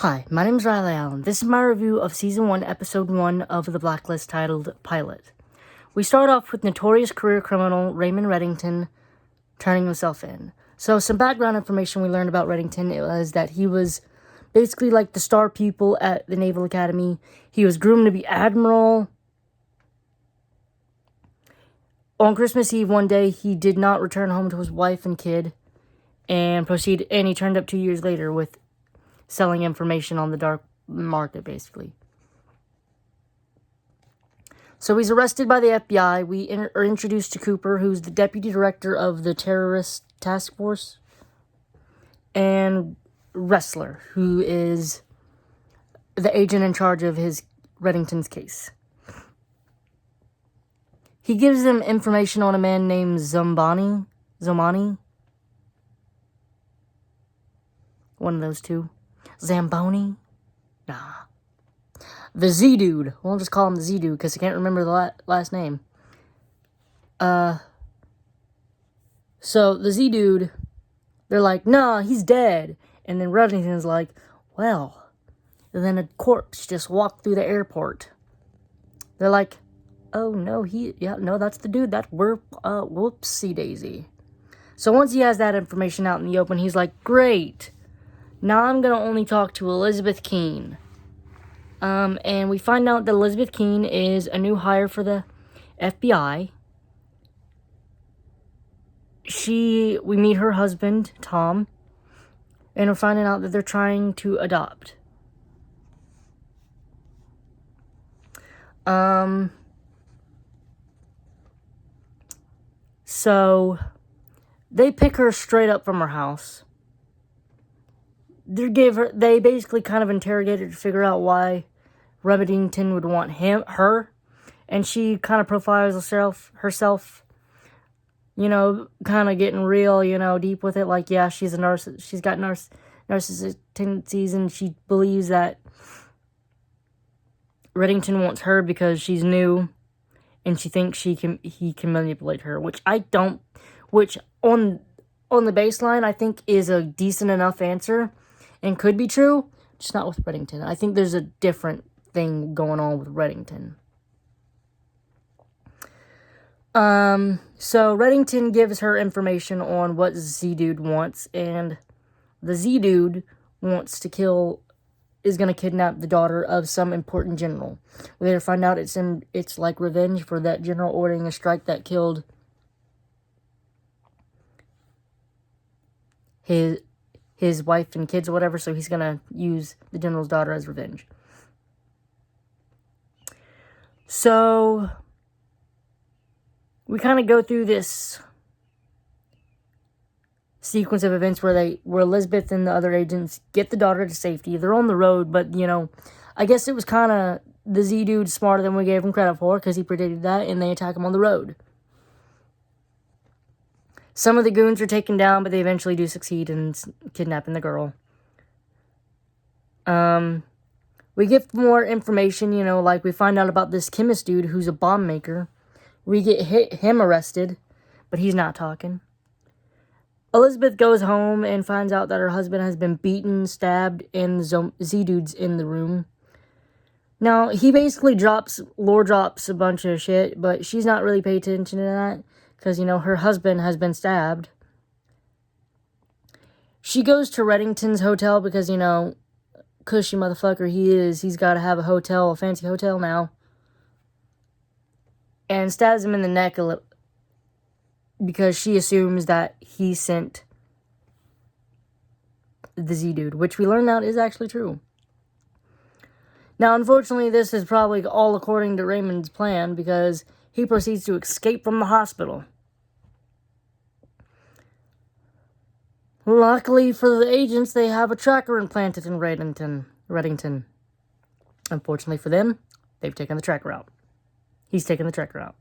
Hi, my name is Riley Allen. This is my review of Season 1, Episode 1 of the Blacklist titled Pilot. We start off with notorious career criminal Raymond Reddington turning himself in. So some background information we learned about Reddington was that he was basically like the star pupil at the Naval Academy. He was groomed to be admiral. On Christmas Eve one day, he did not return home to his wife and kid and he turned up 2 years later with selling information on the dark market, basically. So he's arrested by the FBI. We are introduced to Cooper, who's the deputy director of the terrorist task force, and Wrestler, who is the agent in charge of Reddington's case. He gives them information on a man named Zomani. One of those two. Zamboni? Nah. The Z-Dude. We'll just call him the Z-Dude because I can't remember the last name. So, the Z-Dude, they're like, nah, he's dead. And then Reddington's like, well. And then a corpse just walked through the airport. They're like, oh, no, that's the dude. Whoopsie daisy. So, once he has that information out in the open, he's like, great. Now I'm going to only talk to Elizabeth Keene. And we find out that Elizabeth Keene is a new hire for the FBI. We meet her husband, Tom, and we're finding out that they're trying to adopt. So they pick her straight up from her house. They basically kind of interrogated to figure out why Reddington would want her, and she kind of profiles herself, kind of getting real, deep with it, like, yeah, she's a she's got narcissistic tendencies, and she believes that Reddington wants her because she's new, and she thinks he can manipulate her, which on the baseline, I think is a decent enough answer. And could be true, just not with Reddington. I think there's a different thing going on with Reddington. So Reddington gives her information on what Z-Dude wants, and the Z-Dude is going to kidnap the daughter of some important general. We later find out it's like revenge for that general ordering a strike that killed his wife and kids or whatever, so he's going to use the general's daughter as revenge. So, we kind of go through this sequence of events where Elizabeth and the other agents get the daughter to safety. They're on the road, but, I guess it was kind of the Z-Dude smarter than we gave him credit for, because he predicted that, and they attack him on the road. Some of the goons are taken down, but they eventually do succeed in kidnapping the girl. We get more information, like we find out about this chemist dude who's a bomb maker. We get him arrested, but he's not talking. Elizabeth goes home and finds out that her husband has been beaten, stabbed, and Z-Dude's in the room. Now, he basically drops a bunch of shit, but she's not really paying attention to that. Because, her husband has been stabbed. She goes to Reddington's hotel because, cushy motherfucker he's got to have a fancy hotel now. And stabs him in the neck a little. Because she assumes that he sent the Z-Dude, which we learned out is actually true. Now, unfortunately, this is probably all according to Raymond's plan, because he proceeds to escape from the hospital. Luckily for the agents, they have a tracker implanted in Reddington. Unfortunately for them, they've taken the tracker out. He's taken the tracker out.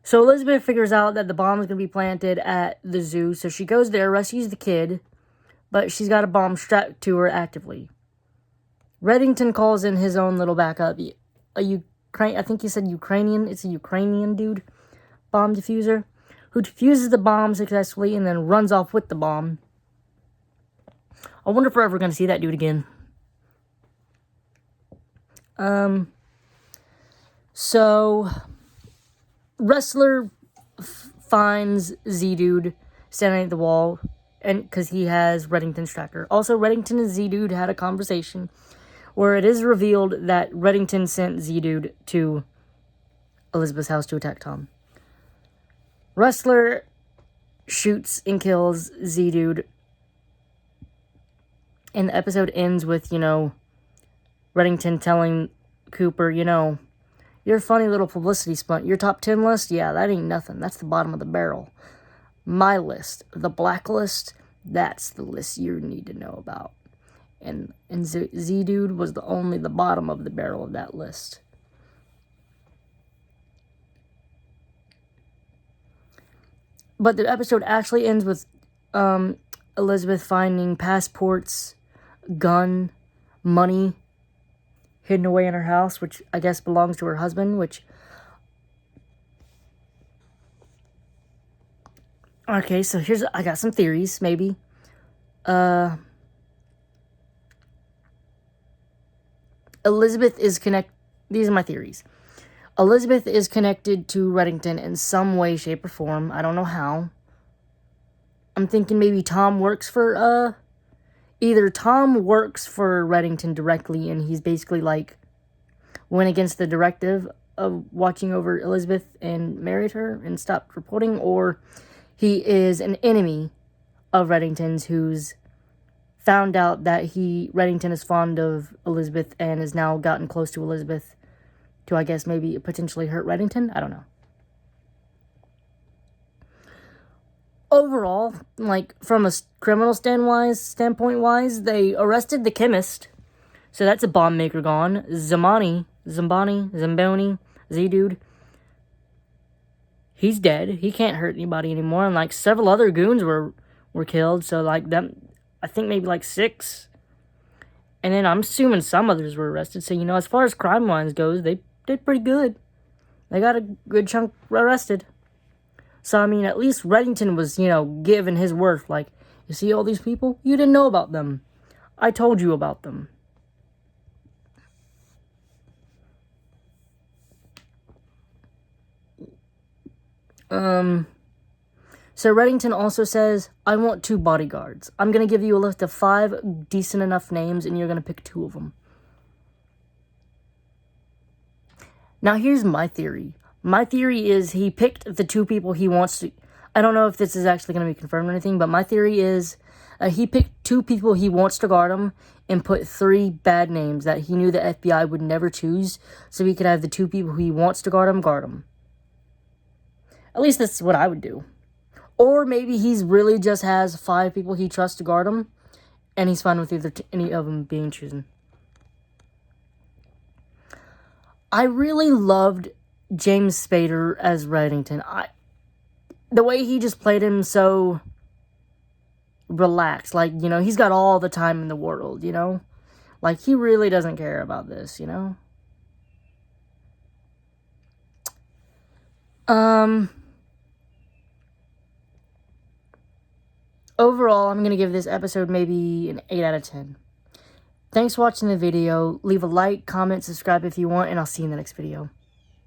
So Elizabeth figures out that the bomb is going to be planted at the zoo, so she goes there, rescues the kid, but she's got a bomb strapped to her actively. Reddington calls in his own little backup. I think he said Ukrainian. It's a Ukrainian dude, bomb diffuser, who defuses the bomb successfully and then runs off with the bomb. I wonder if we're ever going to see that dude again. So, Wrestler finds Z-Dude standing at the wall, and because he has Reddington's tracker. Also, Reddington and Z-Dude had a conversation where it is revealed that Reddington sent Z-Dude to Elizabeth's house to attack Tom. Wrestler shoots and kills Z-Dude, and the episode ends with, Reddington telling Cooper, your funny little publicity stunt, your top 10 list, yeah, that ain't nothing. That's the bottom of the barrel. My list, the Blacklist, that's the list you need to know about. And Z-Dude was the bottom of the barrel of that list. But the episode actually ends with Elizabeth finding passports, gun, money hidden away in her house, which I guess belongs to her husband, which... Okay, so I got some theories, maybe. Elizabeth is these are my theories. Elizabeth is connected to Reddington in some way, shape, or form. I don't know how. I'm thinking maybe Tom works for, either Tom works for Reddington directly, and he's basically, went against the directive of watching over Elizabeth and married her and stopped reporting, or he is an enemy of Reddington's who's found out that Reddington is fond of Elizabeth and has now gotten close to Elizabeth to, I guess, maybe potentially hurt Reddington. I don't know. Overall, from a criminal standpoint-wise, they arrested the chemist. So that's a bomb maker gone. Zamboni, Z-Dude. He's dead. He can't hurt anybody anymore. And, several other goons were killed. So, them, I think maybe, 6. And then I'm assuming some others were arrested. So, as far as crime lines goes, they did pretty good. They got a good chunk arrested. So, at least Reddington was, given his worth. You see all these people? You didn't know about them. I told you about them. So Reddington also says, I want 2 bodyguards. I'm going to give you a list of 5 decent enough names, and you're going to pick 2 of them. Now, here's my theory. My theory is he picked the 2 people he wants to... I don't know if this is actually going to be confirmed or anything, but my theory is he picked 2 people he wants to guard him and put 3 bad names that he knew the FBI would never choose, so he could have the 2 people he wants to guard him. At least that's what I would do. Or maybe he's really just has 5 people he trusts to guard him, and he's fine with any of them being chosen. I really loved James Spader as Reddington. The way he just played him so relaxed. He's got all the time in the world, he really doesn't care about this, Overall, I'm going to give this episode maybe an 8 out of 10. Thanks for watching the video. Leave a like, comment, subscribe if you want, and I'll see you in the next video.